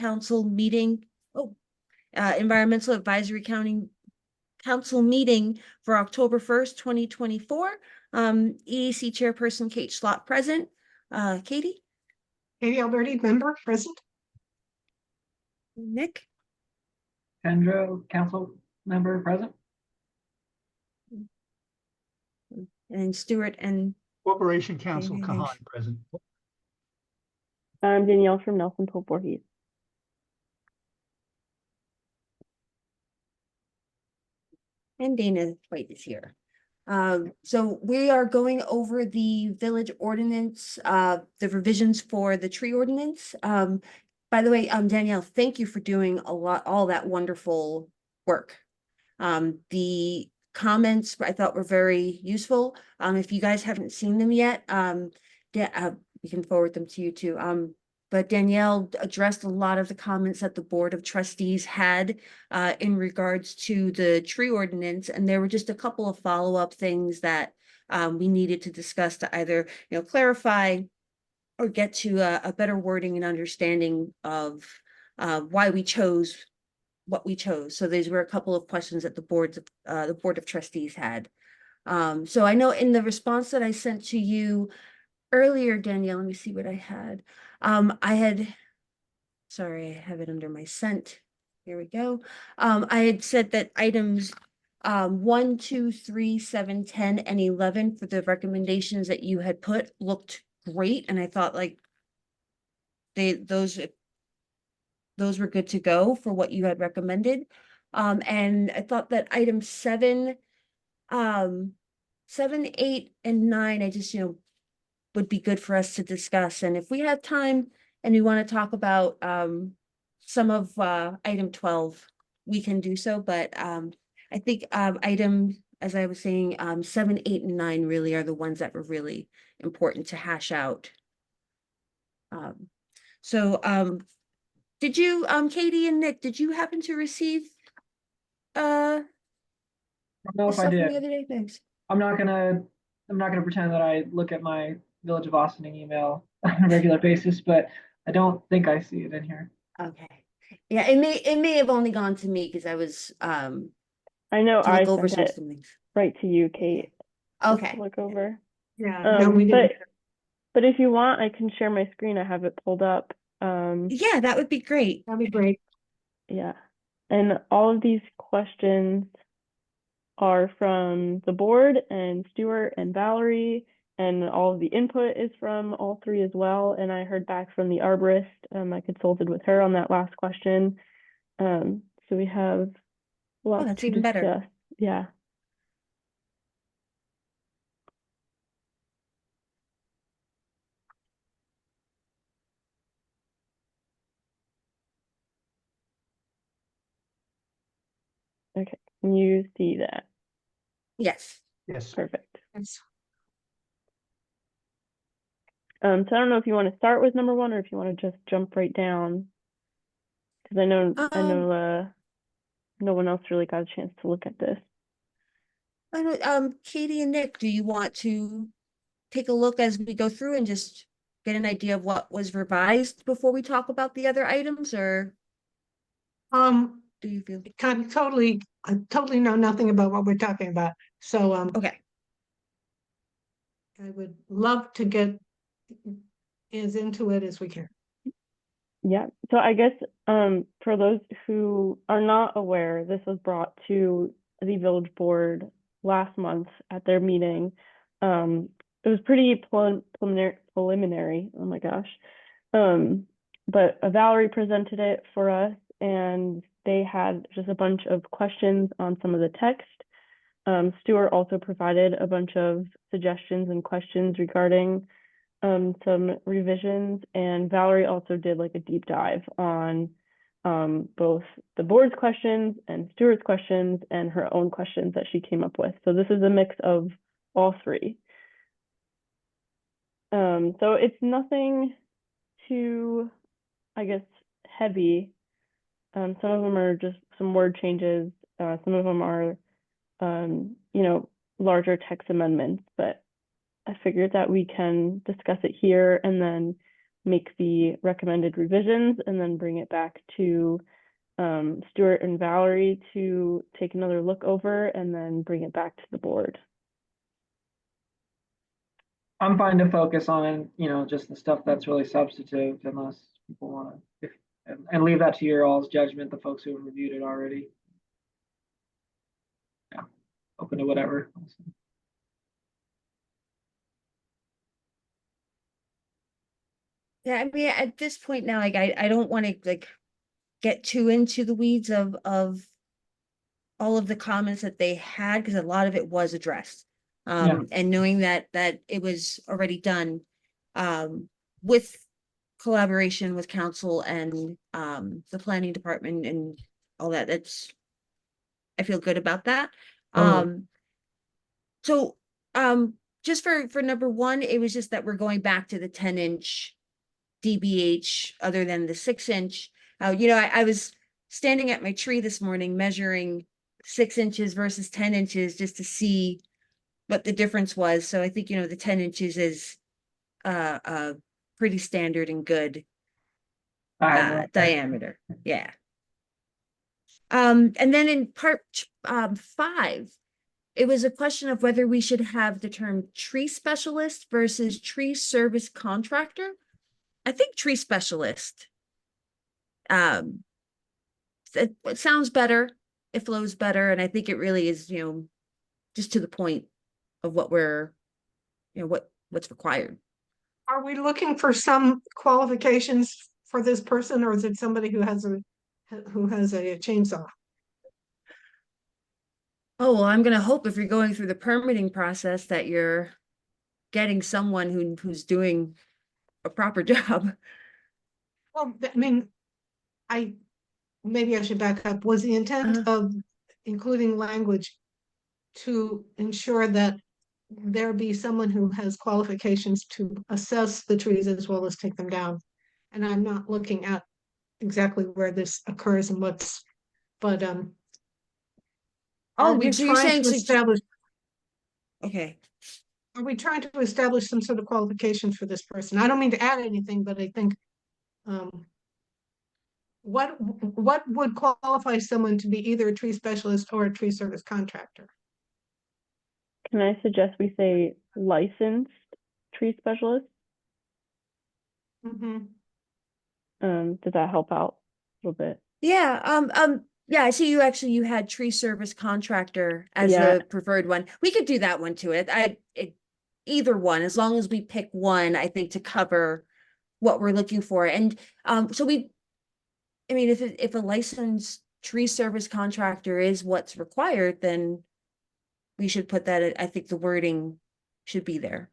Council meeting. Environmental Advisory Council meeting for October 1st, 2024. EAC Chairperson Kate Schlott present. Katie? Katie Alberti, member, present. Nick? Kendra, council member, present. And Stuart and Corporation Counsel Okay. Kahan present. I'm Danielle from Nelson Pope Voorhees. Dana White is here. So we are going over the village ordinance, the revisions for the tree ordinance. By the way, Danielle, thank you for doing all that wonderful work. The comments I thought were very useful. If you guys haven't seen them yet, we can forward them to you too. But Danielle addressed a lot of the comments that the Board of Trustees had in regards to the tree ordinance, and there were just a couple of follow-up things that we needed to discuss to either clarify or get to a better wording and understanding of why we chose what we chose. So these were a couple of questions that the Board of Trustees had. So I know in the response that I sent to you earlier, Danielle, let me see what I had. Sorry, I have it under my sent. Here we go. I had said that items 1, 2, 3, 7, 10, and 11 for the recommendations that you had put looked great. And I thought like those were good to go for what you had recommended. And I thought that item 7, 7, 8, and 9, I just, would be good for us to discuss. And if we have time and we want to talk about some of item 12, we can do so. But I think item, as I was saying, 7, 8, and 9 really are the ones that were really important to hash out. Did you, Katie and Nick, did you happen to receive I don't know if I stuff from the did. other day? Thanks. I'm not gonna pretend that I look at my Village of Austining email on a regular basis, but I don't think I see it in here. Okay. Yeah, it may have only gone to me because I was I know to I look over sent some it things. right to you, Kate. just to Okay. look over. Yeah, no, we didn't. But if you want, I can share my screen. I have it pulled up. Yeah, that would be great. That'd be great. Yeah. And all of these questions are from the board and Stuart and Valerie, and all of the input is from all three as well. And I heard back from the arborist. I consulted with her on that last question. So we have lots that's to even better. discuss. Yeah. Okay, can you see that? Yes. Yes. Perfect. Yes. So I don't know if you want to start with number 1 or if you want to just jump right down, because I know no one else really got a chance to look at this. I don't, Katie and Nick, do you want to take a look as we go through and just get an idea of what was revised before we talk about the other items, or do you feel? I totally know nothing about what we're talking about. So Okay. I would love to get as into it as we can. Yeah, so I guess for those who are not aware, this was brought to the village board last month at their meeting. It was pretty preliminary. Oh my gosh. But Valerie presented it for us, and they had just a bunch of questions on some of the text. Stuart also provided a bunch of suggestions and questions regarding some revisions, and Valerie also did like a deep dive on both the board's questions and Stuart's questions and her own questions that she came up with. So this is a mix of all three. So it's nothing too, I guess, heavy. Some of them are just some word changes. Some of them are, larger text amendments, but I figured that we can discuss it here, and then make the recommended revisions and then bring it back to Stuart and Valerie to take another look over and then bring it back to the board. I'm fine to focus on, just the stuff that's really substantive unless people want to, and leave that to your all's judgment, the folks who have reviewed it already. Yeah, open to whatever. Yeah, I mean, at this point now, like, I don't want to like get too into the weeds of all of the comments that they had, because a lot of it was addressed. Yeah. And knowing that it was already done with collaboration with council and the planning department and all that, I feel good about that. Totally. So just for number one, it was just that we're going back to the 10-inch DBH other than the 6-inch. I was standing at my tree this morning measuring 6 inches versus 10 inches just to see what the difference was. So I think, the 10 inches is pretty standard and good diameter. Yeah. And then in part 5, it was a question of whether we should have the term tree specialist versus tree service contractor. I think tree specialist. It sounds better. It flows better. And I think it really is, just to the point of what we're, what's required. Are we looking for some qualifications for this person, or is it somebody who has a chainsaw? Oh, well, I'm going to hope if you're going through the permitting process that you're getting someone who's doing a proper job. Well, I mean, maybe I should back up. Was the intent of including language to ensure that there be someone who has qualifications to assess the trees as well as take them down? And I'm not looking at exactly where this occurs and but are we so you're trying saying to establish, okay. are we trying to establish some sort of qualifications for this person? I don't mean to add anything, but I think what would qualify someone to be either a tree specialist or a tree service contractor? Can I suggest we say licensed tree specialist? Mm-hmm. Does that help out a little bit? Yeah, yeah, I see you had tree service contractor as Yeah. the preferred one. We could do that one too. Either one, as long as we pick one, I think, to cover what we're looking for. And so if a licensed tree service contractor is what's required, then we should put that. I think the wording should be there.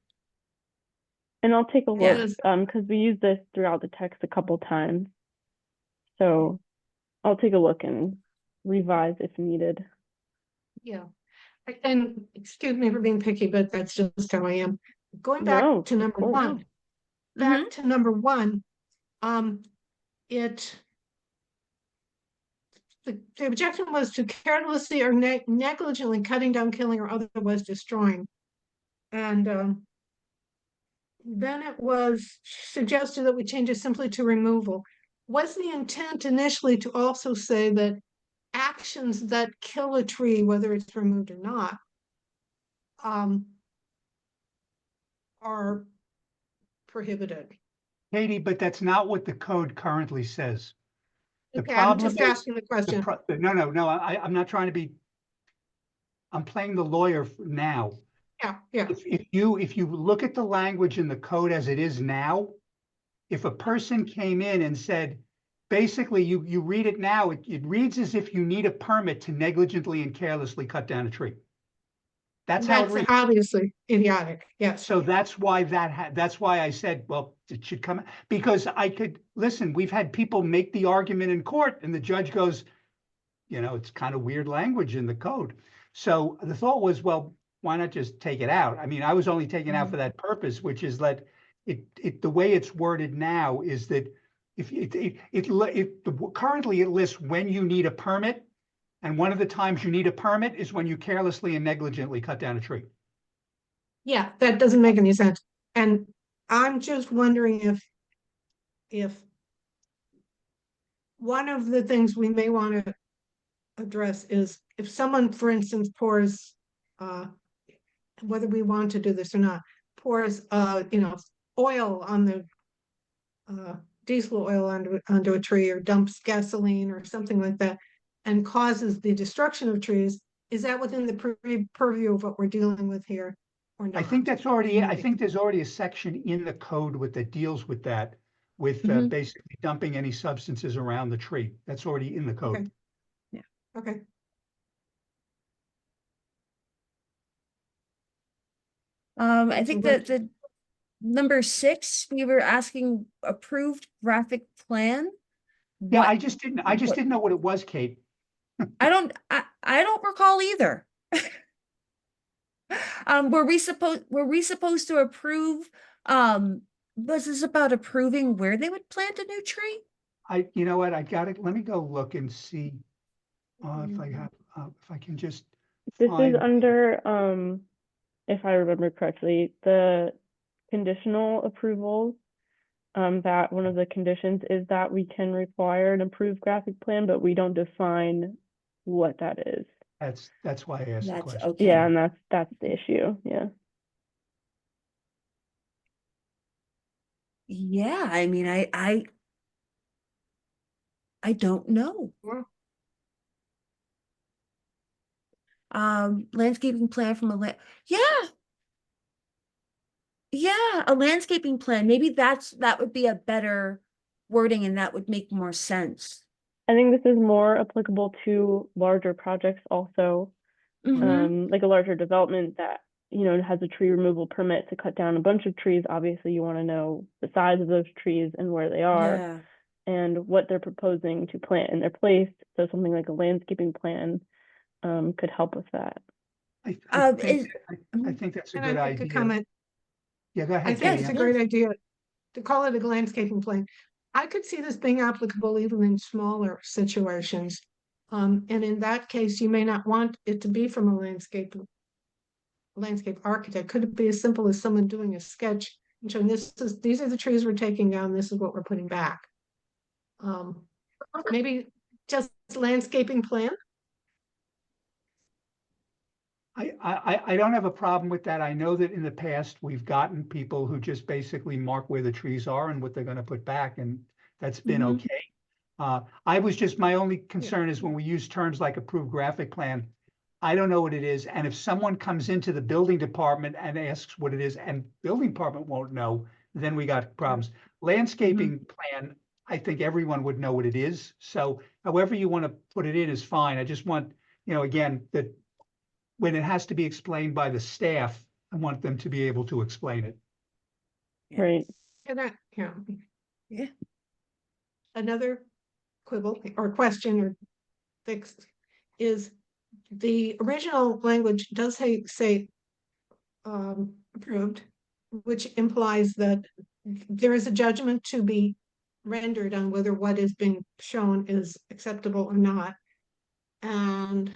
And I'll take a Yeah. look, because we use this throughout the text a couple times. So I'll take a look and revise if needed. Yeah. And excuse me for being picky, but that's just how I am. Going back No, to of number course. one, back to number one, the objection was to carelessly or negligently cutting down, killing, or otherwise destroying. And then it was suggested that we change it simply to removal. Was the intent initially to also say that actions that kill a tree, whether it's removed or not, are prohibited? Katie, but that's not what the code currently says. The Okay, I'm problem just is- asking the question. No, I'm not trying to be, I'm playing the lawyer now. Yeah. If you look at the language in the code as it is now, if a person came in and said, basically you read it now, it reads as if you need a permit to negligently and carelessly cut down a tree. That's how it reads. Obviously idiotic, yes. So that's why that's why I said, well, it should come, because listen, we've had people make the argument in court and the judge goes, it's kind of weird language in the code. So the thought was, well, why not just take it out? I mean, I was only taking it out for that purpose, which is that the way it's worded now is that currently it lists when you need a permit. And one of the times you need a permit is when you carelessly and negligently cut down a tree. Yeah, that doesn't make any sense. And I'm just wondering if if one of the things we may want to address is if someone, for instance, pours, whether we want to do this or not, pours, oil on the diesel oil onto a tree, or dumps gasoline or something like that, and causes the destruction of trees, is that within the purview of what we're dealing with here or not? I think that's already, I think there's already a section in the code that deals with that, with Mhm. basically dumping any substances around the tree. That's already in the code. Okay, I think what- that the number 6, we were asking approved graphic plan. Yeah, What- I just didn't know what it was, Kate. I don't recall either. Were we supposed to approve, was this about approving where they would plant a new tree? You know what, I got it. Let me go look and see if I have, if I can just This is find. under, if I remember correctly, the conditional approvals. That one of the conditions is that we can require an approved graphic plan, but we don't define what that is. That's why I asked the That's question. okay. Yeah, and that's the issue. Yeah. Yeah, I mean, I don't know. Well- Landscaping plan from yeah. Yeah, a landscaping plan. Maybe that would be a better wording and that would make more sense. I think this is more applicable to larger projects also, Mhm. like a larger development that, has a tree removal permit to cut down a bunch of trees. Obviously, you want to know the size of those trees and where they are Yeah. and what they're proposing to plant in their place. So something like a landscaping plan could help with that. I Is, think that's a and good I make a idea. comment. Yeah, go I ahead, think Katie. it's a yeah. great idea to call it a landscaping plan. I could see this being applicable even in smaller situations. And in that case, you may not want it to be from a landscape architect. Could it be as simple as someone doing a sketch and showing these are the trees we're taking down, this is what we're putting back? Maybe just landscaping plan. I don't have a problem with that. I know that in the past, we've gotten people who just basically mark where the trees are and what they're gonna put back, and that's been Mhm. okay. My only concern is when we use terms like approved graphic plan, I don't know what it is, and if someone comes into the building department and asks what it is, and building department won't know, then we got problems. Landscaping plan, I think everyone would know what it is, so however you wanna put it in is fine. I just want, again, that when it has to be explained by the staff, I want them to be able to explain it. Yeah. Right. And that, Yeah. another quibble or question or fix is the original language does say approved, which implies that there is a judgment to be rendered on whether what is being shown is acceptable or not. And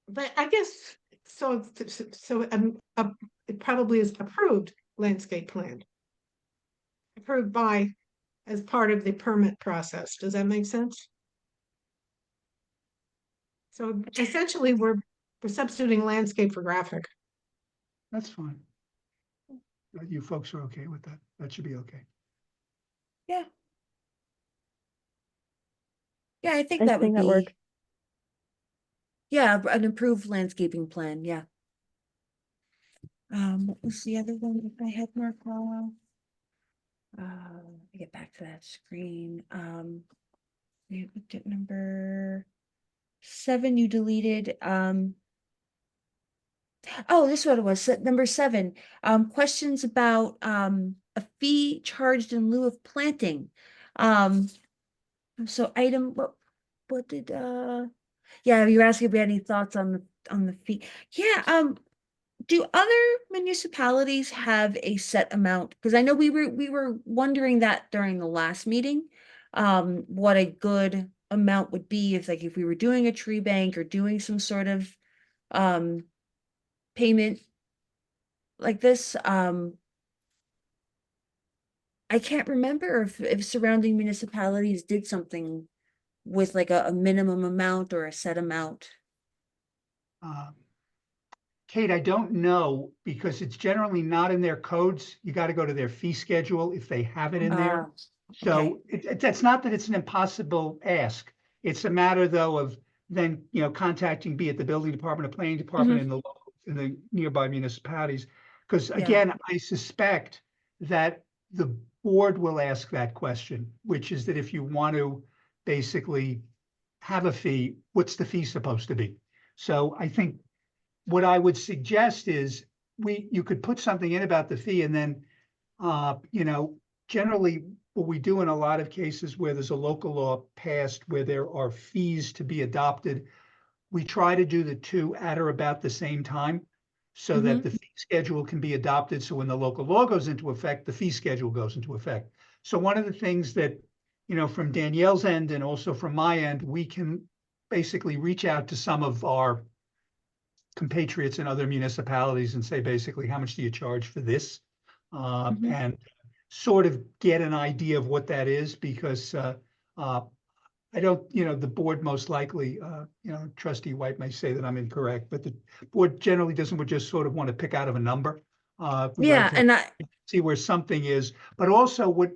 but I guess so. It probably is approved landscape plan, approved by as part of the permit process. Does that make sense? So essentially, we're substituting landscape for graphic. That's fine. You folks are okay with that? That should be okay. Yeah. Yeah, I think I that would think that be. works. Yeah, an improved landscaping plan, yeah. What was the other one that I had marked down? Let me get back to that screen. We looked at number 7, you deleted, oh, this is what it was, number 7, questions about, a fee charged in lieu of planting. So item, what did, yeah, you were asking if we had any thoughts on the fee. Yeah, do other municipalities have a set amount? Because I know we were wondering that during the last meeting, what a good amount would be if we were doing a tree bank or doing some sort of payment like this. I can't remember if surrounding municipalities did something with like a minimum amount or a set amount. Um, Kate, I don't know because it's generally not in their codes. You got to go to their fee schedule if they have it in there. So that's not that it's an impossible ask. It's a matter though of then, contacting, be it the building department or planning department in the nearby municipalities. Because Yeah. again, I suspect that the board will ask that question, which is that if you want to basically have a fee, what's the fee supposed to be? So I think what I would suggest is you could put something in about the fee and then, generally what we do in a lot of cases where there's a local law passed where there are fees to be adopted, we try to do the two at or about the same time so that the fee schedule can be adopted. So when the local law goes into effect, the fee schedule goes into effect. So one of the things that, from Danielle's end and also from my end, we can basically reach out to some of our compatriots in other municipalities and say, basically, how much do you charge for this? And sort of get an idea of what that is, because I don't, the board most likely, Trustee White may say that I'm incorrect, but the board generally would just sort of want to pick out of a number. We'd Yeah, like to and I, see where something is, but also what,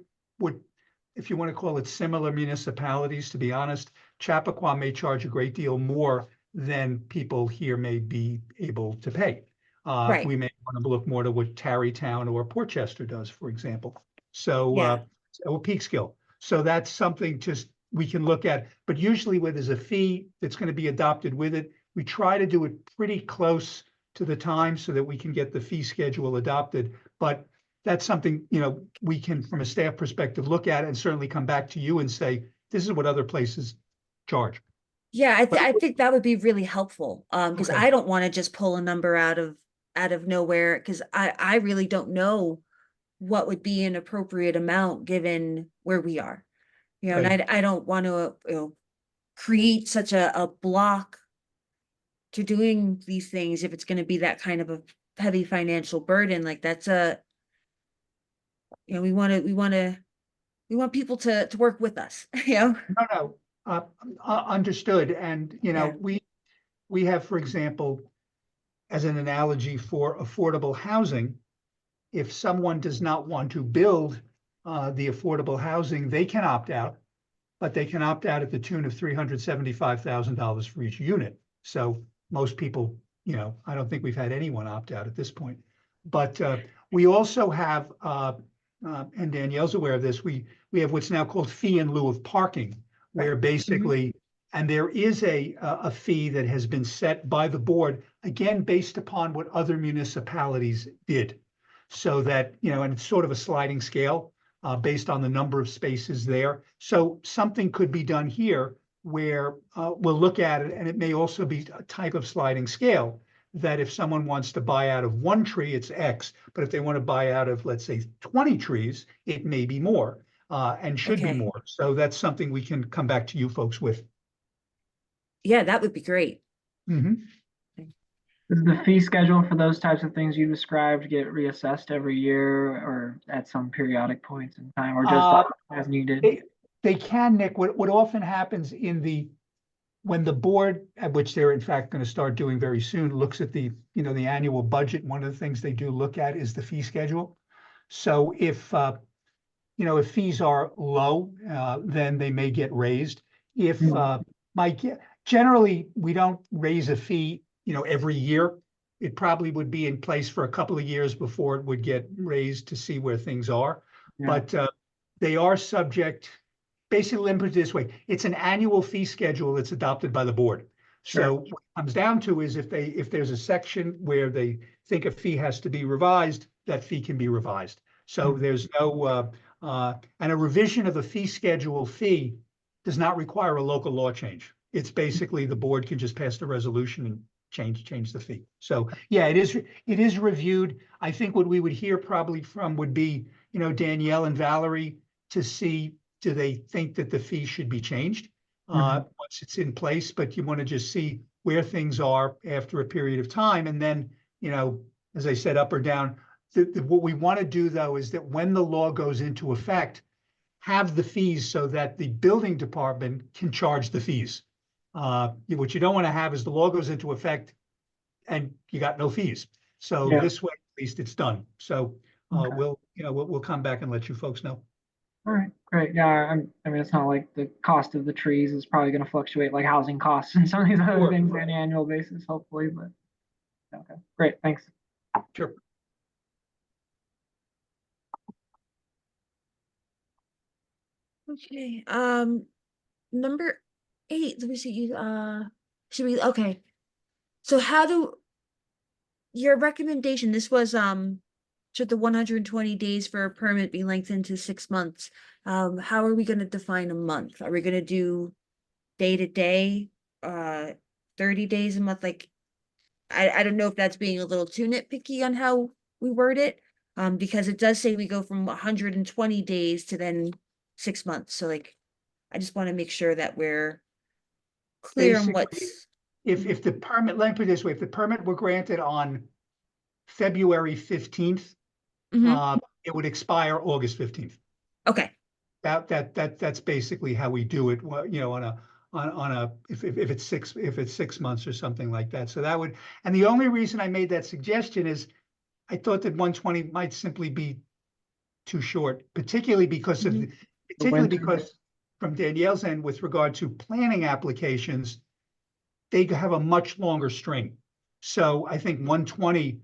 if you want to call it similar municipalities, to be honest, Chappaqua may charge a great deal more than people here may be able to pay. Right. We may want to look more to what Tarrytown or Portchester does, for example. So, Yeah. or Peekskill. So that's something just we can look at. But usually where there's a fee that's going to be adopted with it, we try to do it pretty close to the time so that we can get the fee schedule adopted. But that's something, we can, from a staff perspective, look at and certainly come back to you and say, this is what other places charge. yeah, I think that would be really helpful. Because Okay. I don't want to just pull a number out of nowhere, because I really don't know what would be an appropriate amount given where we are. And Right. I don't want to, create such a block to doing these things if it's going to be that kind of a heavy financial burden. Like that's we want people to work with us, No, understood. And, Yeah. we have, for example, as an analogy for affordable housing, if someone does not want to build the affordable housing, they can opt out, but they can opt out at the tune of $375,000 for each unit. So most people, I don't think we've had anyone opt out at this point. But we also have, and Danielle's aware of this, we have what's now called fee in lieu of parking, where basically, and there is a fee that has been set by the board, again, based upon what other municipalities did. So that, and it's sort of a sliding scale based on the number of spaces there. So something could be done here where we'll look at it, and it may also be a type of sliding scale that if someone wants to buy out of one tree, it's X, but if they want to buy out of, let's say, 20 trees, it may be more and should be Okay. more. So that's something we can come back to you folks with. Yeah, that would be great. Does the fee schedule for those types of things you described get reassessed every year or at some periodic points in time, or just as needed? They can, Nick. What often happens when the board, at which they're in fact going to start doing very soon, looks at the annual budget, one of the things they do look at is the fee schedule. So if fees are low, then they may get raised. If generally we don't raise a fee, every year. It probably would be in place for a couple of years before it would get raised to see where things are. Yeah. But they are subject, basically, let me put it this way, it's an annual fee schedule that's adopted by the board. Sure. So what it comes down to is if there's a section where they think a fee has to be revised, that fee can be revised. So there's no, and a revision of a fee schedule fee does not require a local law change. It's basically the board can just pass the resolution and change the fee. So yeah, it is reviewed. I think what we would hear probably from would be, Danielle and Valerie to see, do they think that the fee should be changed once it's in place, but you want to just see where things are after a period of time. And then, as I said, up or down, what we want to do though is that when the law goes into effect, have the fees so that the building department can charge the fees. What you don't want to have is the law goes into effect and you got no fees. So Yeah. this way, at least it's done. So Okay. we'll come back and let you folks know. All right, great. Yeah, I mean, it's not like the cost of the trees is probably going to fluctuate like housing costs and some of these other Sure. things on an annual basis, hopefully, but okay, great, thanks. Sure. Okay, number 8, let me see, should we, okay. So how do, your recommendation, this was, should the 120 days for a permit be lengthened to 6 months? How are we gonna define a month? Are we gonna do day to day, 30 days a month? Like, I don't know if that's being a little too nitpicky on how we word it. Because it does say we go from 120 days to then 6 months. So like, I just want to make sure that we're clear on Basically, what's. If the permit, let me put it this way, if the permit were granted on February 15th, Mhm. it would expire August 15th. Okay, That's basically how we do it, if it's 6 months or something like that. So that would, and the only reason I made that suggestion is I thought that 120 might simply be too short, particularly because winter. from Danielle's end, with regard to planning applications, they have a much longer string. So I think 120,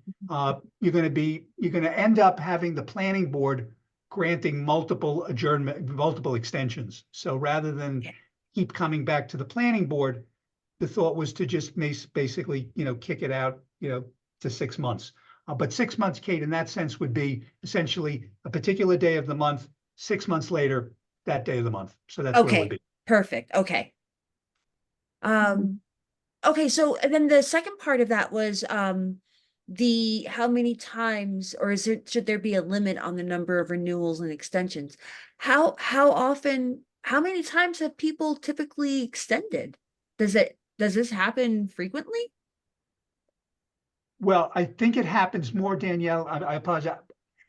you're going to end up having the planning board granting multiple extensions. So rather than Okay. keep coming back to the planning board, the thought was to just basically, kick it out, to 6 months. But 6 months, Kate, in that sense would be essentially a particular day of the month, 6 months later, that day of the month. So that's what it would okay, be. perfect, okay. Okay, so and then the second part of that was, the how many times, or should there be a limit on the number of renewals and extensions? How often, how many times have people typically extended? Does this happen frequently? Well, I think it happens more, Danielle, I apologize,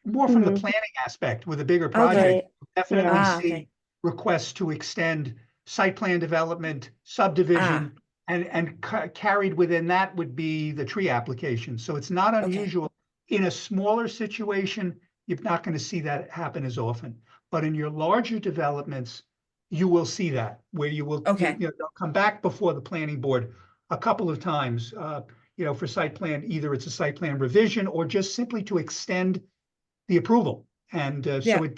more from the Mhm. planning aspect with a bigger Okay. project. Right. Definitely Ah, see okay. requests to extend site plan development, subdivision, and carried within that would be the tree application. So it's not Okay. unusual. In a smaller situation, you're not going to see that happen as often. But in your larger developments, you will see that, where Okay. they'll come back before the planning board a couple of times, for site plan, either it's a site plan revision or just simply to extend the approval. And Yeah. so it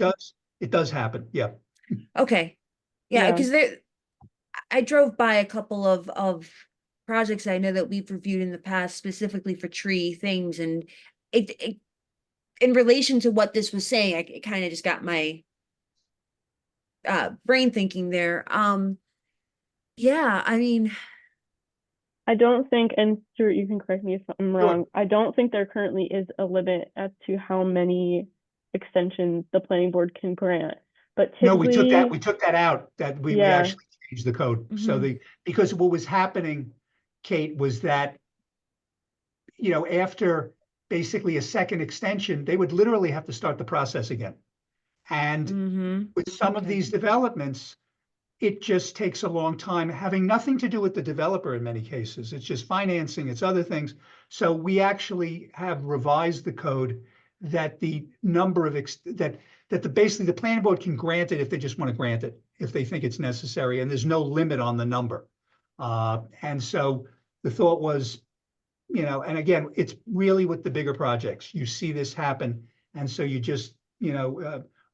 does happen. Yeah. Okay. Yeah, Yeah. because I drove by a couple of projects I know that we've reviewed in the past specifically for tree things, and it in relation to what this was saying, it kind of just got my brain thinking there. Yeah, I mean, I don't think, and Stuart, you can correct me if I'm Sure. wrong, I don't think there currently is a limit as to how many extensions the planning board can grant. But No, typically, we took that out, that we yeah, actually changed the code. So Mhm. because what was happening, Kate, was that, after basically a second extension, they would literally have to start the process again. And Mhm. with some of Okay. these developments, it just takes a long time, having nothing to do with the developer in many cases. It's just financing, it's other things. So we actually have revised the code that the number of basically the planning board can grant it if they just want to grant it, if they think it's necessary, and there's no limit on the number. And so the thought was, and again, it's really with the bigger projects. You see this happen, and so you just,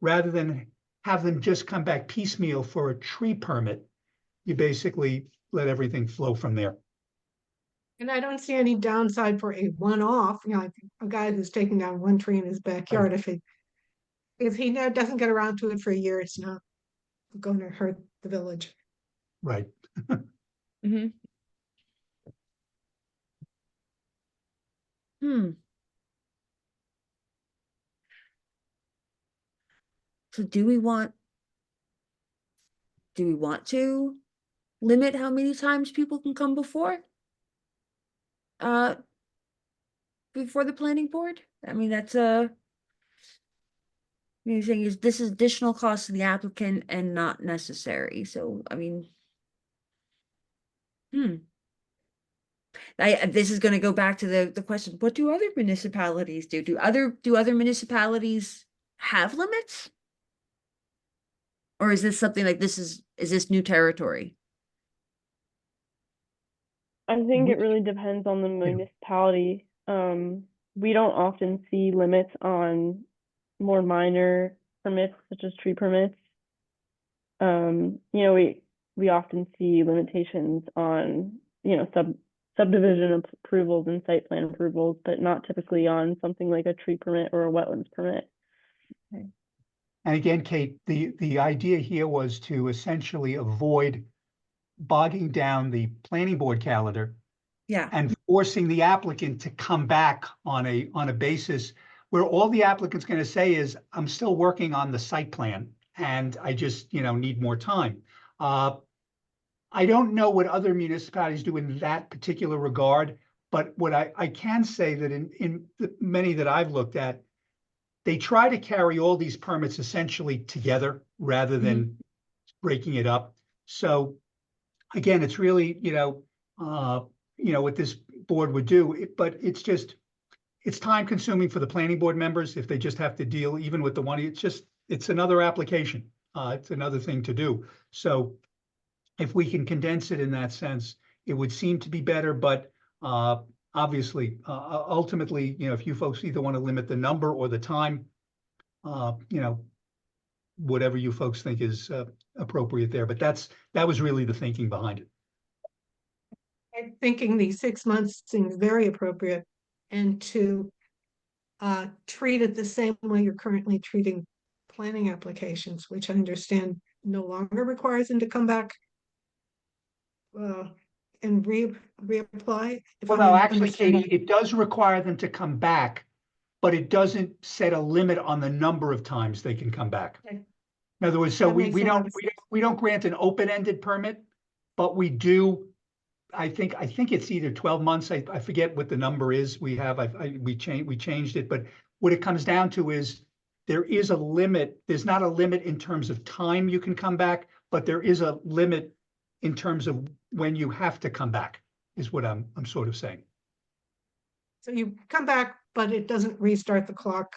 rather than have them just come back piecemeal for a tree permit, you basically let everything flow from there. And I don't see any downside for a one-off, like a guy who's taking down one tree in his backyard. If he now doesn't get around to it for a year, it's not going to hurt the village. Right. Mhm. Hmm. So do we want to limit how many times people can come before? Uh, before the planning board? I mean, that's the thing is, this is additional cost to the applicant and not necessary, so, I mean. This is gonna go back to the question, what do other municipalities do? Do other municipalities have limits? Or is this something like is this new territory? I think We- it really depends on the municipality. We don't often see limits on more minor permits such as tree permits. We often see limitations on, subdivision approvals and site plan approvals, but not typically on something like a tree permit or a wetlands permit. And again, Kate, the idea here was to essentially avoid bogging down the planning board calendar Yeah, and forcing the applicant to come back on a basis where all the applicant's going to say is, I'm still working on the site plan and I just, need more time. I don't know what other municipalities do in that particular regard, but what I can say that in the many that I've looked at, they try to carry all these permits essentially together rather than breaking it up. So again, it's really, what this board would do, but it's time consuming for the planning board members if they just have to deal even with the one, it's another application. It's another thing to do. So if we can condense it in that sense, it would seem to be better, but obviously, ultimately, if you folks either want to limit the number or the time, whatever you folks think is appropriate there, but that was really the thinking behind it. I'm thinking the 6 months seems very appropriate, and to treat it the same way you're currently treating planning applications, which I understand no longer requires them to come back and reapply. if Well, I'm no, actually, understanding. Katie, it does require them to come back, but it doesn't set a limit on the number of times they can come back. Okay. In other words, so That we makes a lot don't, of we don't grant an open-ended permit, but we do, I think it's either 12 months, I forget what the number is we have, we changed it, but what it comes down to is there is a limit, there's not a limit in terms of time you can come back, but there is a limit in terms of when you have to come back, is what I'm sort of saying. So you come back, but it doesn't restart the clock.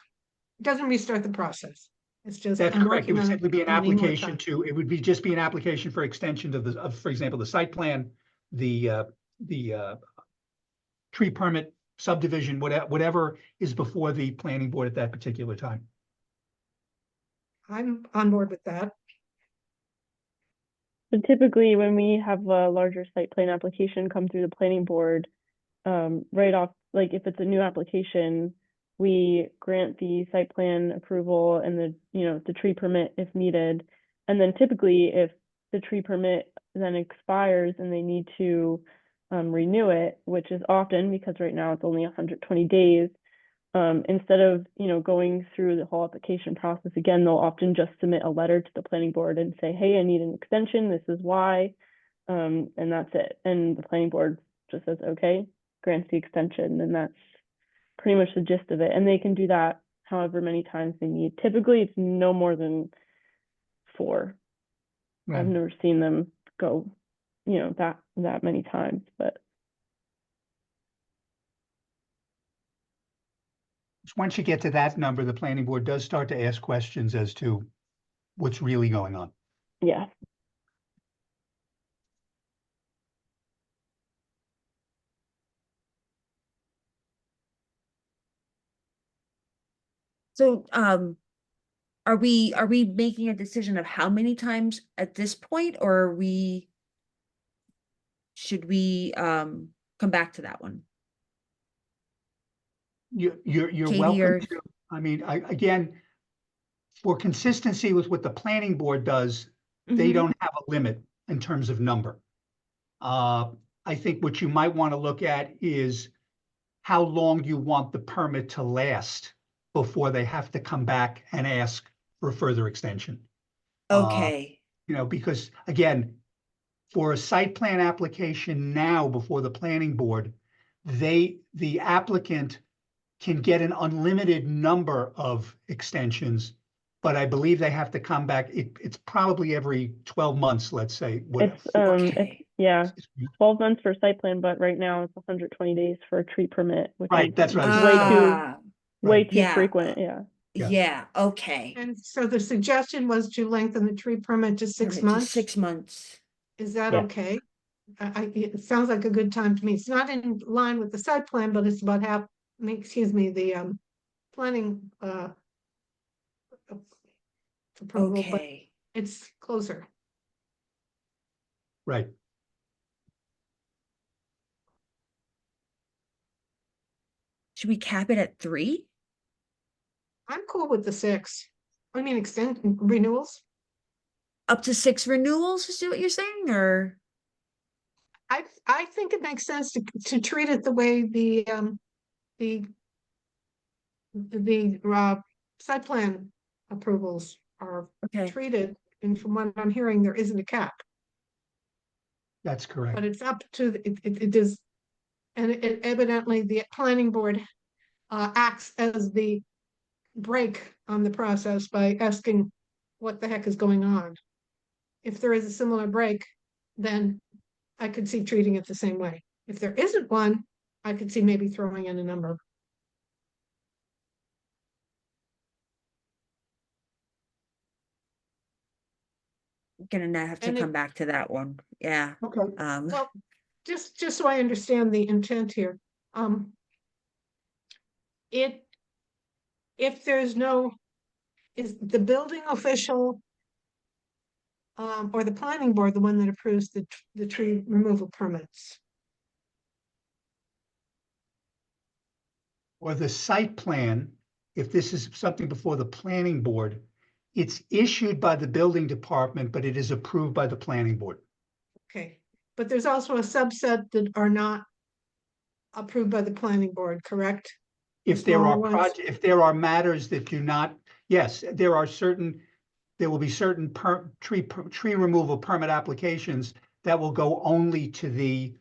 It doesn't restart the process. It's just. That's I'm correct. It working would on simply be an I need more application time. it would be just be an application for extension of, for example, the site plan, the tree permit, subdivision, whatever is before the planning board at that particular time. I'm on board with that. But typically, when we have a larger site plan application come through the planning board, right off, like if it's a new application, we grant the site plan approval and the tree permit if needed. And then typically, if the tree permit then expires and they need to renew it, which is often because right now it's only 120 days, instead of going through the whole application process again, they'll often just submit a letter to the planning board and say, hey, I need an extension, this is why, and that's it. And the planning board just says, okay, grants the extension, and that's pretty much the gist of it. And they can do that however many times they need. Typically it's no more than 4. Right. I've never seen them go that many times, but Once you get to that number, the planning board does start to ask questions as to what's really going on. yeah. so, are we making a decision of how many times at this point, or should we, come back to that one? You're Katie, welcome or- to, again, for consistency with what the planning board does, they Mhm. don't have a limit in terms of number. I think what you might want to look at is how long you want the permit to last before they have to come back and ask for a further extension. Okay, Because again, for a site plan application now before the planning board, the applicant can get an unlimited number of extensions, but I believe they have to come back. It's probably every 12 months, let's say. Okay. Yeah, 12 months for site plan, but right now it's 120 days for a tree permit, which Right, is that's what I was way Ah, way too yeah. frequent. Yeah. Yeah. yeah, okay. And so the suggestion was to lengthen the tree permit to 6 Permit to months. 6 months. Is that Yeah. okay? It sounds like a good time to me. It's not in line with the site plan, but it's about half, excuse me, the planning approval, but Okay. it's closer. Right. Should we cap it at 3? I'm cool with the 6. I mean, extend renewals. Up to 6 renewals, is what you're saying, or? I think it makes sense to treat it the way the site plan approvals are Okay, treated, and from what I'm hearing, there isn't a cap, That's correct. but it's up to, it is, and it evidently the planning board acts as the brake on the process by asking what the heck is going on. If there is a similar break, then I could see treating it the same way. If there isn't one, I could see maybe throwing in a number. gonna have to And it- come back to that one, yeah. Okay. Well, just so I understand the intent here, if there's no, is the building official or the planning board the one that approves the tree removal permits? Or the site plan, if this is something before the planning board, it's issued by the building department, but it is approved by the planning board. Okay, but there's also a subset that are not approved by the planning board, correct? If there are Smaller ones? if there are matters that do not, yes, there will be certain tree removal permit applications that will go only to the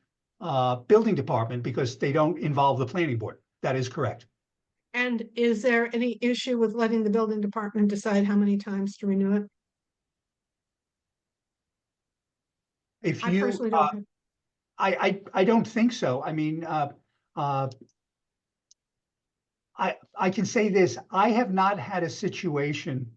building department because they don't involve the planning board. That is correct. And is there any issue with letting the building department decide how many times to renew it? If I you, personally don't. I don't think so. I mean, I can say this, I have not had a situation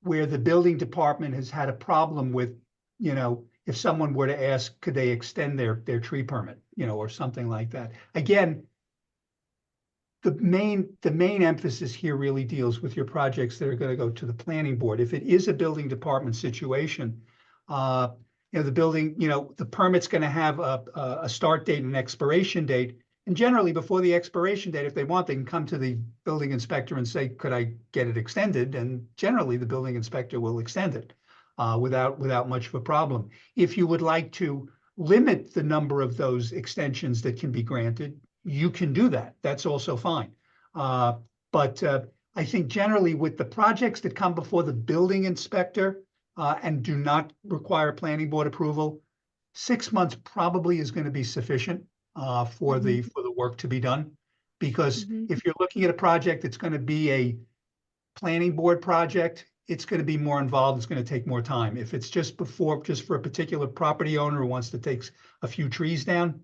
where the building department has had a problem with, if someone were to ask, could they extend their tree permit, or something like that. Again, the main emphasis here really deals with your projects that are going to go to the planning board. If it is a building department situation, the building, the permit's going to have a start date and an expiration date. And generally, before the expiration date, if they want, they can come to the building inspector and say, could I get it extended? And generally, the building inspector will extend it without much of a problem. If you would like to limit the number of those extensions that can be granted, you can do that. That's also fine. But I think generally with the projects that come before the building inspector and do not require planning board approval, 6 months probably is going to be sufficient for the work to be done. Because if you're looking at a project that's going to be a planning board project, it's going to be more involved. It's going to take more time. If it's just for a particular property owner who wants to take a few trees down,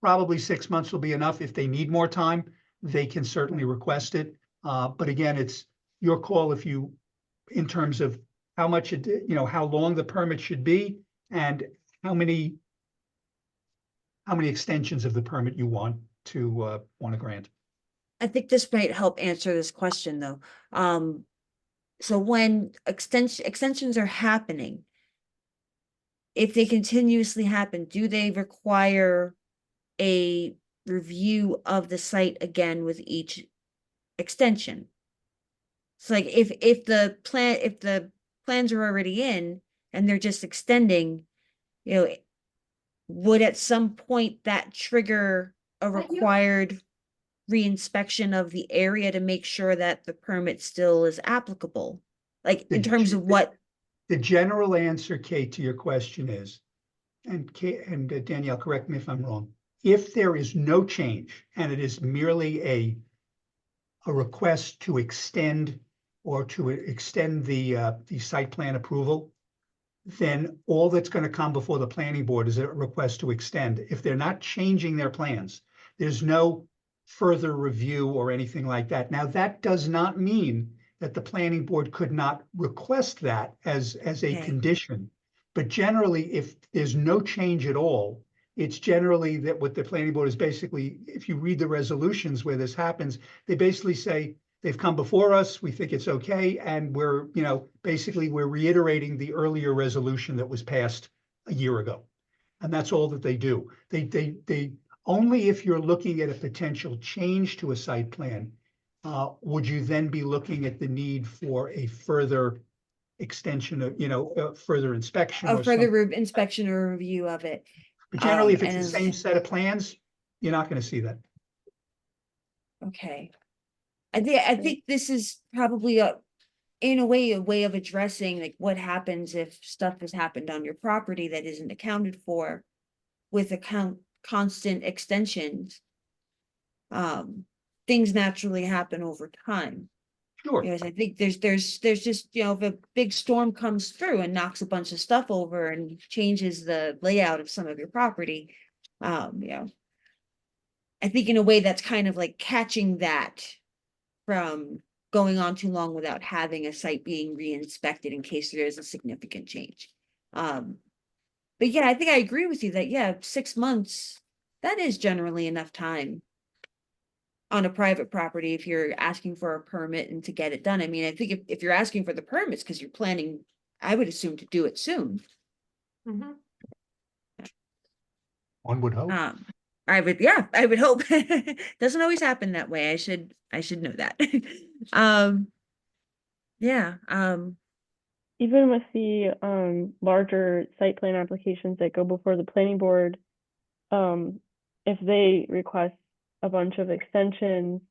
probably 6 months will be enough. If they need more time, they can certainly request it. But again, it's your call in terms of how much, how long the permit should be and how many extensions of the permit you want to grant. I think this might help answer this question though. So when extensions are happening, if they continuously happen, do they require a review of the site again with each extension? So like if the plans are already in and they're just extending, would at some point that trigger a required reinspection of the area to make sure that the permit still is applicable? Like in terms of what? The general answer, Kate, to your question is, and Danielle, correct me if I'm wrong, if there is no change and it is merely a a request to extend the site plan approval, then all that's going to come before the planning board is a request to extend. If they're not changing their plans, there's no further review or anything like that. Now, that does not mean that the planning board could not request that as a Okay. condition. But generally, if there's no change at all, it's generally that what the planning board is basically, if you read the resolutions where this happens, they basically say, they've come before us, we think it's okay, and we're, basically we're reiterating the earlier resolution that was passed a year ago. And that's all that they do. They only if you're looking at a potential change to a site plan, would you then be looking at the need for a further extension of, further inspection A or further something. inspection or review of it. But generally, if it's and the as- same set of plans, you're not going to see that. Okay. I think this is probably in a way of addressing like what happens if stuff has happened on your property that isn't accounted for with constant extensions. Things naturally happen over time. Sure. Yes, I think there's just, if a big storm comes through and knocks a bunch of stuff over and changes the layout of some of your property, I think in a way that's kind of like catching that from going on too long without having a site being re-inspected in case there is a significant change. But yeah, I think I agree with you that, 6 months, that is generally enough time on a private property if you're asking for a permit and to get it done. I mean, I think if you're asking for the permits because you're planning, I would assume to do it soon. Mhm. One would hope. I would hope. Doesn't always happen that way. I should know that. Yeah. Even with the larger site plan applications that go before the planning board, if they request a bunch of extensions,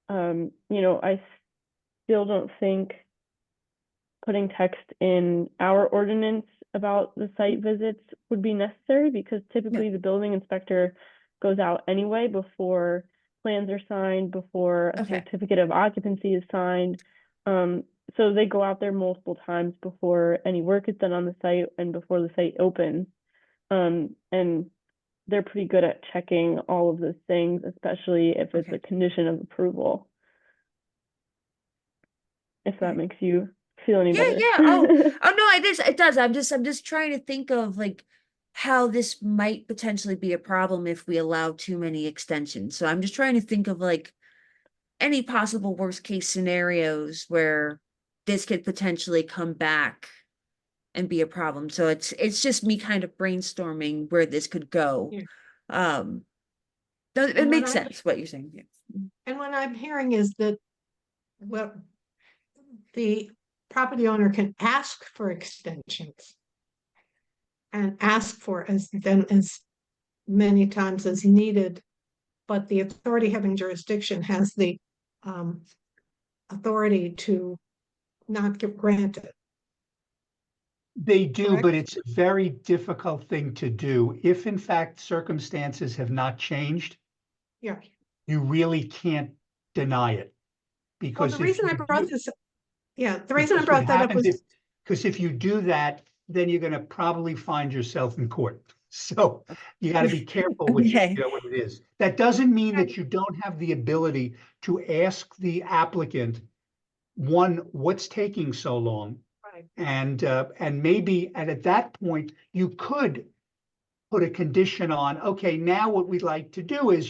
I still don't think putting text in our ordinance about the site visits would be necessary, because typically the building inspector goes out anyway before plans are signed, before a Okay. certificate of occupancy is signed. So they go out there multiple times before any work is done on the site and before the site opens. And they're pretty good at checking all of those things, especially if it's Okay. a condition of approval. If that Okay. makes you feel any better. Yeah. Oh no, it does. I'm just trying to think of like how this might potentially be a problem if we allow too many extensions. So I'm just trying to think of like any possible worst case scenarios where this could potentially come back and be a problem. So it's just me kind of brainstorming where this could go. Yeah. It And makes what I- sense what you're saying. Yeah. And what I'm hearing is that, well, the property owner can ask for extensions and ask for as many times as needed, but the authority having jurisdiction has the authority to not get granted. They do, Correct? but it's a very difficult thing to do. If in fact circumstances have not changed, Yeah. you really can't deny it. Well, Because the reason I brought this, the reason I brought that up was, because if you do that, then you're going to probably find yourself in court. So you got to be careful with Okay. what it is. That doesn't mean that you don't have the ability to ask the applicant, one, what's taking so long? right, And maybe, and at that point, you could put a condition on, okay, now what we'd like to do is,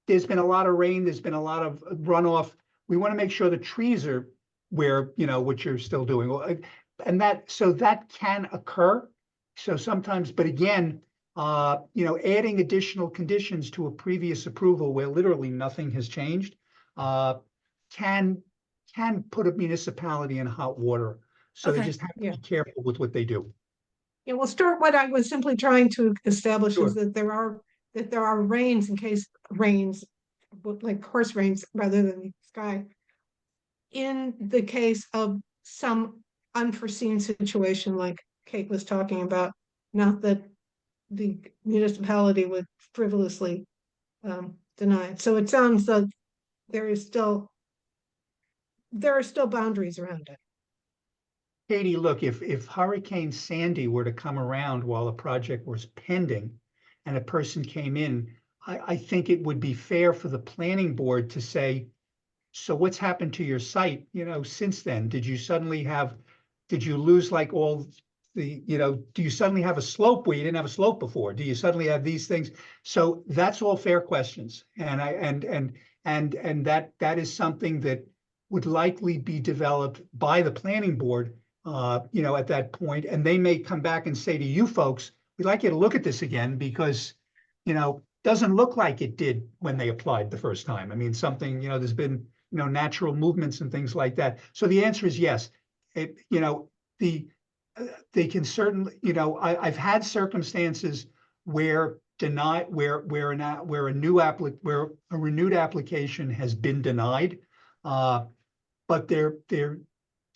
there's been a lot of rain, there's been a lot of runoff. We want to make sure the trees are where, what you're still doing. And so that can occur. So sometimes, but again, adding additional conditions to a previous approval where literally nothing has changed, can put a municipality in hot water. So they Okay. just have to Yeah. be careful with what they do. yeah, well, Stuart, what I was simply trying to establish Sure. is that there are rains like horse rains rather than the sky. In the case of some unforeseen situation like Kate was talking about, not that the municipality would frivolously deny it. So it sounds like there is still, there are still boundaries around it. Katie, look, if Hurricane Sandy were to come around while a project was pending and a person came in, I think it would be fair for the planning board to say, so what's happened to your site, since then? Did you lose like all the, do you suddenly have a slope where you didn't have a slope before? Do you suddenly have these things? So that's all fair questions. And that is something that would likely be developed by the planning board, at that point. And they may come back and say to you folks, we'd like you to look at this again because, doesn't look like it did when they applied the first time. I mean, something, there's been, natural movements and things like that. So the answer is yes. They can certainly, I've had circumstances where where a renewed application has been denied, but they're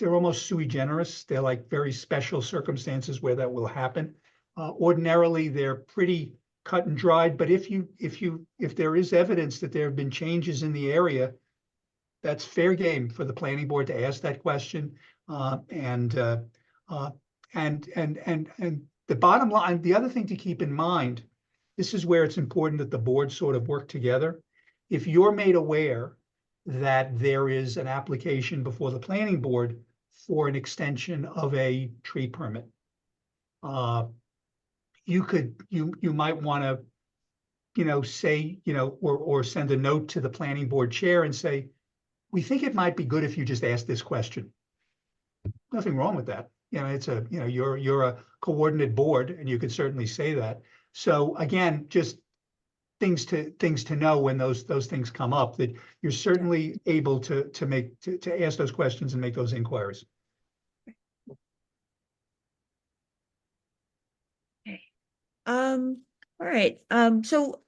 almost sui generis. They're like very special circumstances where that will happen. Ordinarily, they're pretty cut and dried. But if there is evidence that there have been changes in the area, that's fair game for the planning board to ask that question. And the bottom line, the other thing to keep in mind, this is where it's important that the board sort of work together. If you're made aware that there is an application before the planning board for an extension of a tree permit, you might want to, say, or send a note to the planning board chair and say, we think it might be good if you just ask this question. Nothing wrong with that. It's you're a coordinate board and you could certainly say that. So again, just things to know when those things come up, that you're certainly able to ask those questions and make those inquiries. All right, so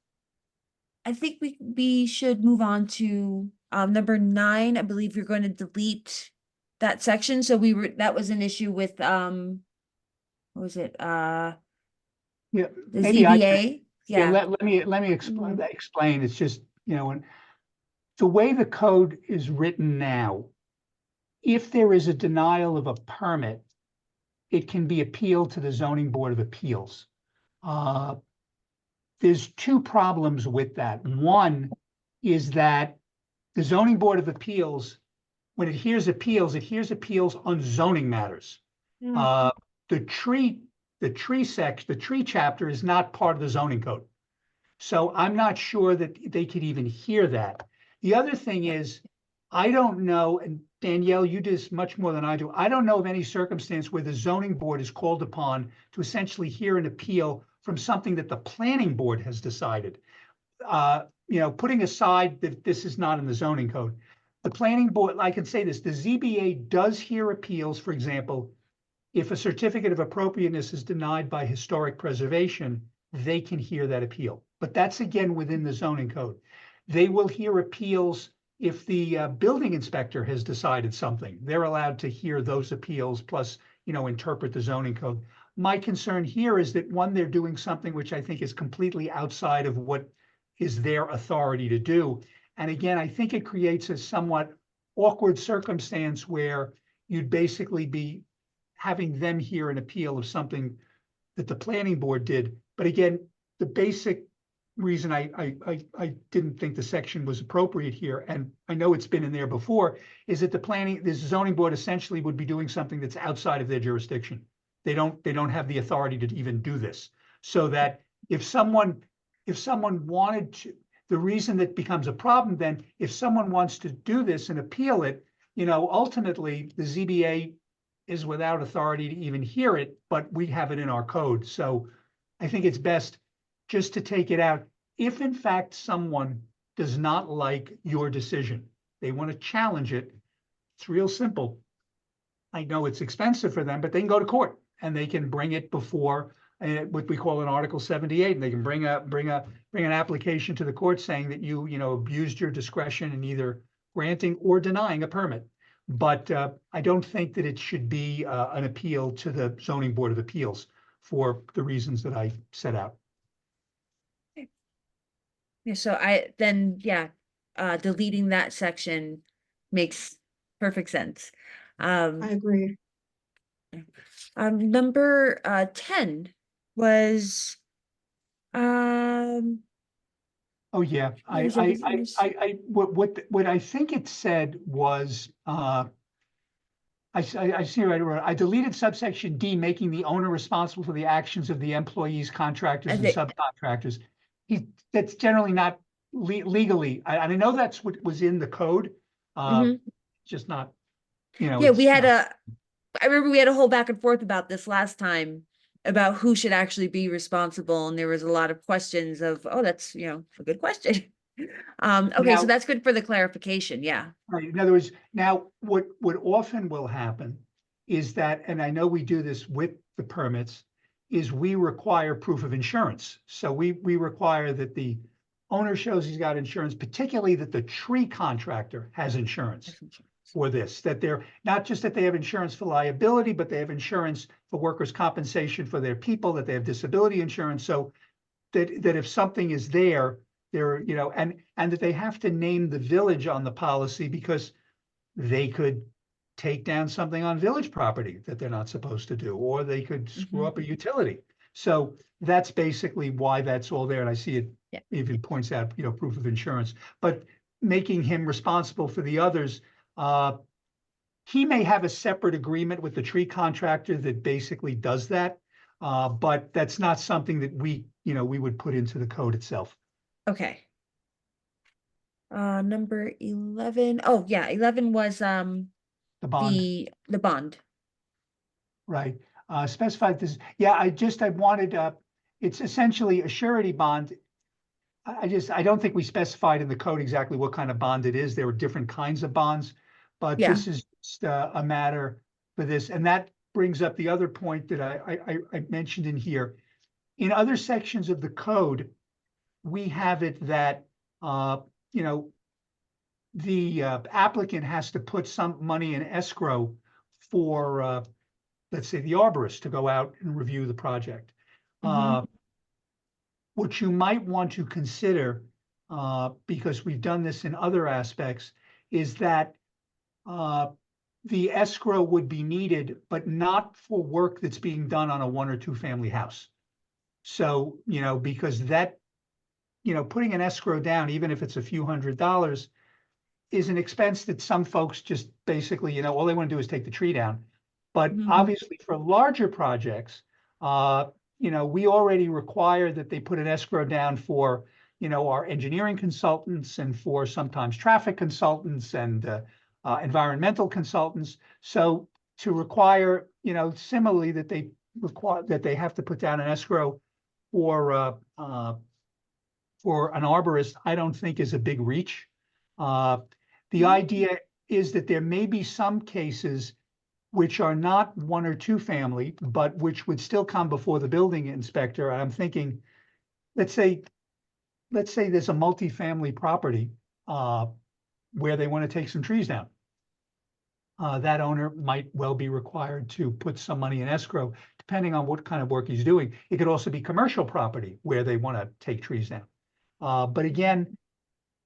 I think we should move on to number 9. I believe you're going to delete that section. So that was an issue with what was it? Yeah, The maybe I ZBA. can- Yeah, let me explain. It's just, when the way the code is written now, if there is a denial of a permit, it can be appealed to the Zoning Board of Appeals. There's two problems with that. One is that the Zoning Board of Appeals, when it hears appeals on zoning matters. The tree chapter is not part of the zoning code. So I'm not sure that they could even hear that. The other thing is, I don't know, and Danielle, you do this much more than I do. I don't know of any circumstance where the zoning board is called upon to essentially hear an appeal from something that the planning board has decided. Putting aside that this is not in the zoning code, the planning board, I can say this, the ZBA does hear appeals, for example, if a certificate of appropriateness is denied by historic preservation, they can hear that appeal. But that's again within the zoning code. They will hear appeals if the building inspector has decided something. They're allowed to hear those appeals, plus, interpret the zoning code. My concern here is that, one, they're doing something which I think is completely outside of what is their authority to do. And again, I think it creates a somewhat awkward circumstance where you'd basically be having them hear an appeal of something that the planning board did. But again, the basic reason I didn't think the section was appropriate here, and I know it's been in there before, is that this zoning board essentially would be doing something that's outside of their jurisdiction. They don't have the authority to even do this. So that if someone wanted to, the reason that becomes a problem then, if someone wants to do this and appeal it, ultimately the ZBA is without authority to even hear it, but we have it in our code. So I think it's best just to take it out. If in fact someone does not like your decision, they want to challenge it, it's real simple. I know it's expensive for them, but they can go to court and they can bring it before what we call an Article 78, and they can bring an application to the court saying that you abused your discretion in either granting or denying a permit. But I don't think that it should be an appeal to the Zoning Board of Appeals for the reasons that I set out. Yeah, so deleting that section makes perfect sense. I agree. Number 10 was Oh, yeah, was everything was- what I think it said was, I see right, I deleted subsection D, making the owner responsible for the actions of the employees, contractors, and it- subcontractors. That's generally not legally, I know that's what was in the code, Mhm. just not, you know. Yeah, it's we had not- I remember we had a whole back and forth about this last time about who should actually be responsible, and there was a lot of questions of, oh, that's, a good question. Okay, so Now- that's good for the clarification, yeah. Right, in other words, now, what often will happen is that, and I know we do this with the permits, is we require proof of insurance. So we require that the owner shows he's got insurance, particularly that the tree contractor has insurance for this, that they're, not just that they have insurance for liability, but they have insurance for workers' compensation for their people, that they have disability insurance, so that if something is there, they're, and that they have to name the village on the policy, because they could take down something on village property that they're not supposed to do, or they could screw up a utility. So that's basically why that's all there. And I see it Yeah. even points out, proof of insurance, but making him responsible for the others. He may have a separate agreement with the tree contractor that basically does that. But that's not something that we would put into the code itself. Okay. Number 11. Oh, yeah, 11 was The bond, the bond. right? Specified this, yeah, I wanted, it's essentially a surety bond. I don't think we specified in the code exactly what kind of bond it is. There were different kinds of bonds, but Yeah. this is just a matter for this. And that brings up the other point that I mentioned in here. In other sections of the code, we have it that, the applicant has to put some money in escrow for, let's say, the arborist to go out and review the project. Mhm. What you might want to consider, because we've done this in other aspects, is that the escrow would be needed, but not for work that's being done on a 1 or 2 family house. So, because that, putting an escrow down, even if it's a few $100s, is an expense that some folks just basically, all they want to do is take the tree down. But Mhm. obviously for larger projects, we already require that they put an escrow down for, our engineering consultants, and for sometimes traffic consultants, and environmental consultants. So to require, similarly, that they require, that they have to put down an escrow for an arborist, I don't think is a big reach. The idea is that there may be some cases which are not 1 or 2 family, but which would still come before the building inspector. I'm thinking, let's say there's a multifamily property where they want to take some trees down. That owner might well be required to put some money in escrow, depending on what kind of work he's doing. It could also be commercial property where they want to take trees down. But again,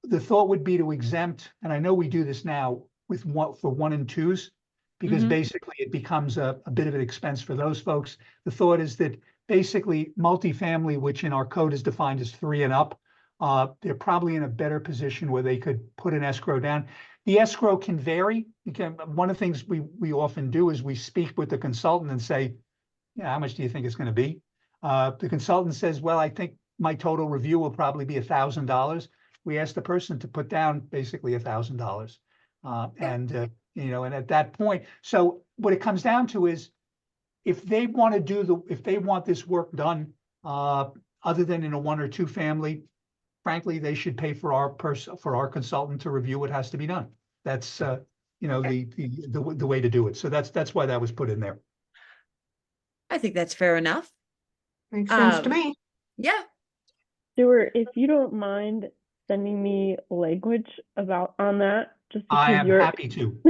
the thought would be to exempt, and I know we do this now with for 1 and 2s, because Mhm. basically it becomes a bit of an expense for those folks. The thought is that basically multifamily, which in our code is defined as 3 and up, they're probably in a better position where they could put an escrow down. The escrow can vary. One of the things we often do is we speak with the consultant and say, yeah, how much do you think it's going to be? The consultant says, well, I think my total review will probably be $1,000. We ask the person to put down basically $1,000. And at that point, so what it comes down to is, if they want to if they want this work done, other than in a 1 or 2 family, frankly, they should pay for our consultant to review what has to be done. That's, the way to do it. So that's why that was put in there. I think that's fair enough. Makes sense to Um, me. Yeah. Stuart, if you don't mind sending me language on that, just I because am your happy to.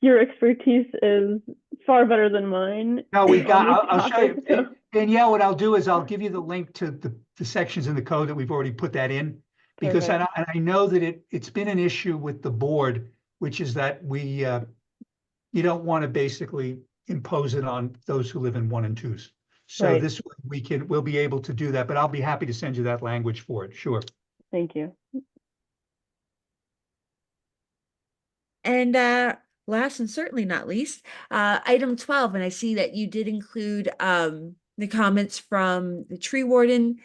your expertise is far better than mine. No, we on got, this I'll show you. topic, so- Danielle, what I'll do is I'll give you the link to the sections in the code that we've already put that in. Because Perfect. and I know that it's been an issue with the board, which is that you don't want to basically impose it on those who live in 1 and 2s. So Right. this way we'll be able to do that, but I'll be happy to send you that language for it. Sure. Thank you. And last and certainly not least, item 12, and I see that you did include the comments from the tree warden,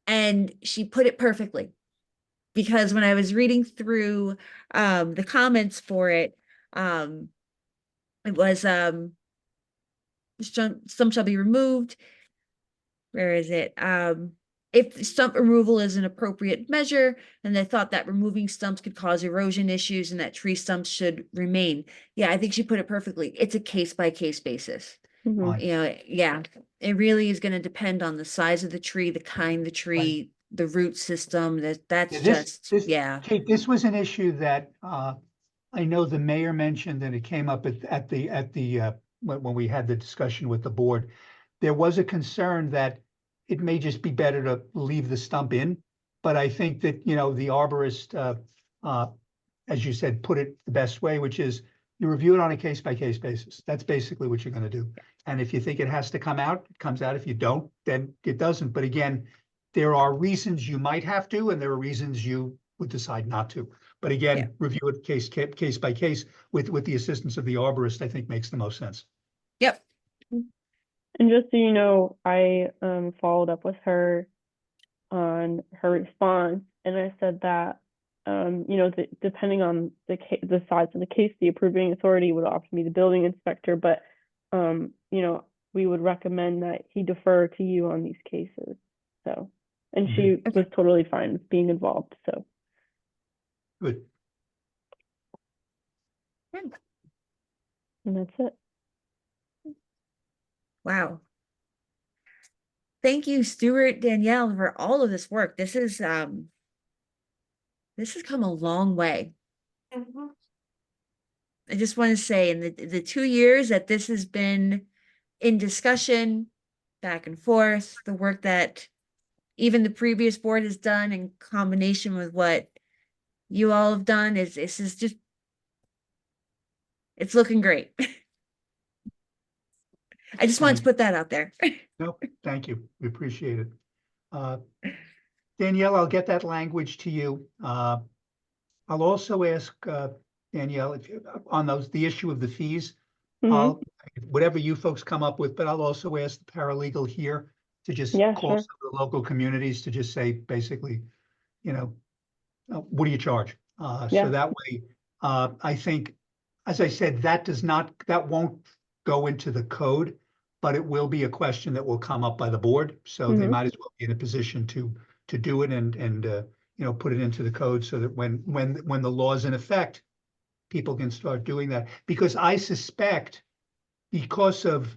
and she put it perfectly. Because when I was reading through the comments for it, it was some shall be removed. Where is it? If stump removal is an appropriate measure, and they thought that removing stumps could cause erosion issues and that tree stumps should remain. Yeah, I think she put it perfectly. It's a case by case basis. Mhm. Fine. You know, yeah, it really is going to depend on the size of the tree, the kind of the tree, the root system. That's Yeah, just, yeah. Kate, this was an issue that I know the mayor mentioned, and it came up at the when we had the discussion with the board. There was a concern that it may just be better to leave the stump in, but I think that, you know, the arborist, as you said, put it the best way, which is you review it on a case by case basis. That's basically what you're going to do. And if you think it has to come out, it comes out. If you don't, then it doesn't. But again, there are reasons you might have to, and there are reasons you would decide not to. But again, Yeah. review it case by case with the assistance of the arborist, I think makes the most sense. Yep. And just so you know, I followed up with her on her response, and I said that you know, depending on the size of the case, the approving authority would often be the building inspector, but you know, we would recommend that he defer to you on these cases. So, and she Okay. was totally fine with being involved. So, Good. and that's it. Wow. Thank you, Stuart, Danielle, for all of this work. This has come a long way. I just want to say in the 2 years that this has been in discussion, back and forth, the work that even the previous board has done in combination with what you all have done is just, it's looking great. I just wanted to put that out there. Nope, thank you. We appreciate it. Danielle, I'll get that language to you. I'll also ask Danielle if on the issue of the fees. Mhm. Whatever you folks come up with, but I'll also ask the paralegal here to just Yeah, call sure. some of the local communities to just say, basically, you know, what do you charge? Yeah. So that way, I think, as I said, that won't go into the code, but it will be a question that will come up by the board. So they Mhm. might as well be in a position to do it and you know, put it into the code so that when the law's in effect, people can start doing that. Because I suspect, because of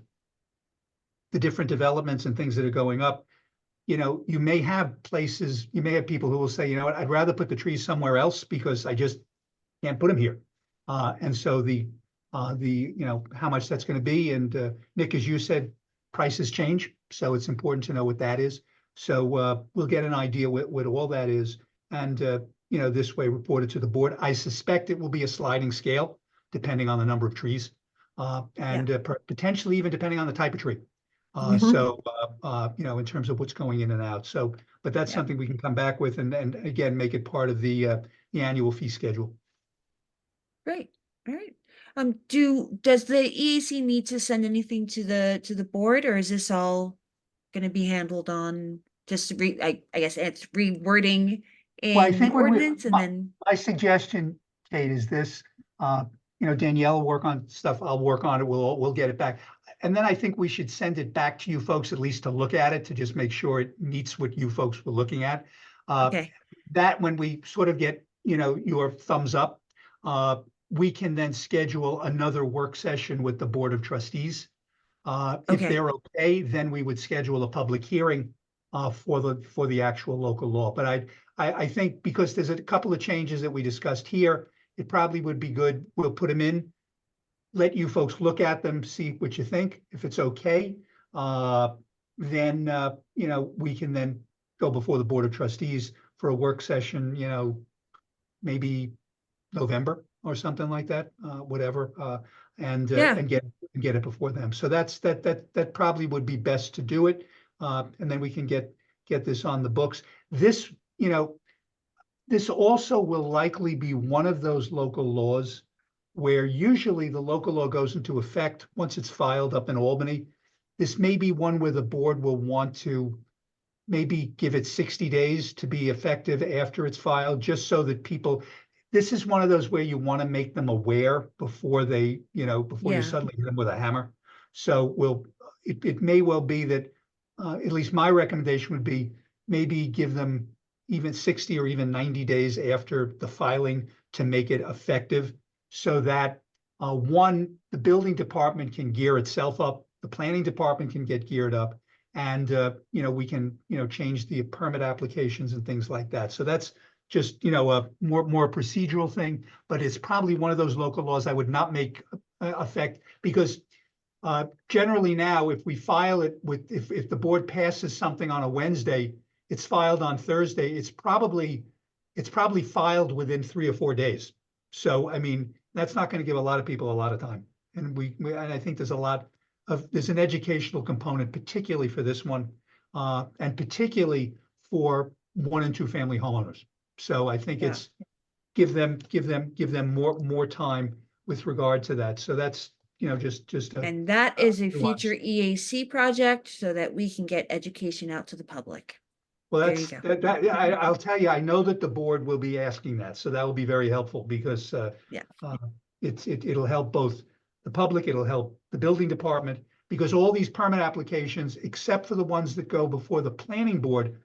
the different developments and things that are going up, you know, you may have people who will say, you know what, I'd rather put the trees somewhere else because I just can't put them here. And so the you know, how much that's going to be. And Nick, as you said, prices change. So it's important to know what that is. So we'll get an idea what all that is. And, you know, this way reported to the board. I suspect it will be a sliding scale depending on the number of trees and potentially even depending on the type of tree. So, you know, in terms of what's going in and out. So, but that's Yeah. something we can come back with and again, make it part of the annual fee schedule. Great. All right. Does the EAC need to send anything to the board, or is this all gonna be handled on just I guess it's rewording Well, I in the think ordinance and then, my suggestion, Kate, is this, you know, Danielle will work on stuff, I'll work on it, we'll get it back. And then I think we should send it back to you folks at least to look at it, to just make sure it meets what you folks were looking at. okay, That when we sort of get, you know, your thumbs up, we can then schedule another work session with the Board of Trustees. If okay, they're okay, then we would schedule a public hearing for the actual local law. But I think because there's a couple of changes that we discussed here, it probably would be good. We'll put them in, let you folks look at them, see what you think. If it's okay, then you know, we can then go before the Board of Trustees for a work session, you know, maybe November or something like that, whatever, and Yeah. and get it before them. So that probably would be best to do it, and then we can get this on the books. This, you know, this also will likely be one of those local laws where usually the local law goes into effect once it's filed up in Albany. This may be one where the board will want to maybe give it 60 days to be effective after it's filed, just so that people, this is one of those where you want to make them aware before they, you know, before you Yeah. suddenly hit them with a hammer. So it may well be that, at least my recommendation would be maybe give them even 60 or even 90 days after the filing to make it effective, so that one, the building department can gear itself up, the planning department can get geared up, and you know, we can, you know, change the permit applications and things like that. So that's just, you know, a more procedural thing, but it's probably one of those local laws I would not make effect, because generally now, if we file it with, if the board passes something on a Wednesday, it's filed on Thursday, it's probably filed within 3 or 4 days. So, I mean, that's not going to give a lot of people a lot of time. And and I think there's there's an educational component, particularly for this one, and particularly for 1 and 2 family homeowners. So I think Yeah. it's give them more time with regard to that. So that's, you know, just And that is a nuance. future EAC project so that we can get education out to the public. Well, There you that's, go. I'll tell you, I know that the board will be asking that, so that will be very helpful, because Yeah. It'll help both the public, it'll help the building department, because all these permit applications, except for the ones that go before the planning board,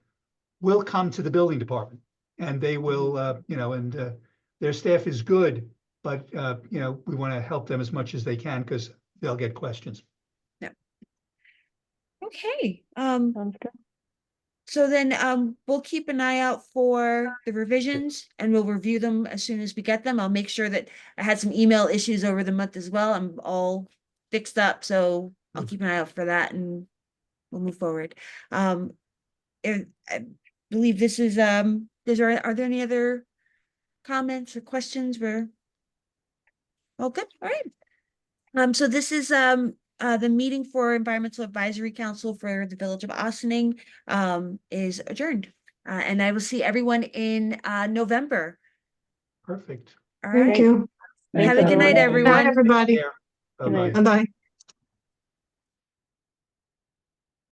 will come to the building department, and they will, you know, and their staff is good, but you know, we want to help them as much as they can, because they'll get questions. Okay, Sounds good. so then we'll keep an eye out for the revisions and we'll review them as soon as we get them. I'll make sure that I had some email issues over the month as well. I'm all fixed up, so I'll keep an eye out for that and we'll move forward. I believe this is are there any other comments or questions? We're all good. All right. So this is the meeting for Environmental Advisory Council for the Village of Ossining is adjourned. And I will see everyone in November. Perfect. All Thank right. you. Have a good night, Thanks, everyone. Bye, everyone. everybody. Care. Good night. Bye-bye. Bye-bye.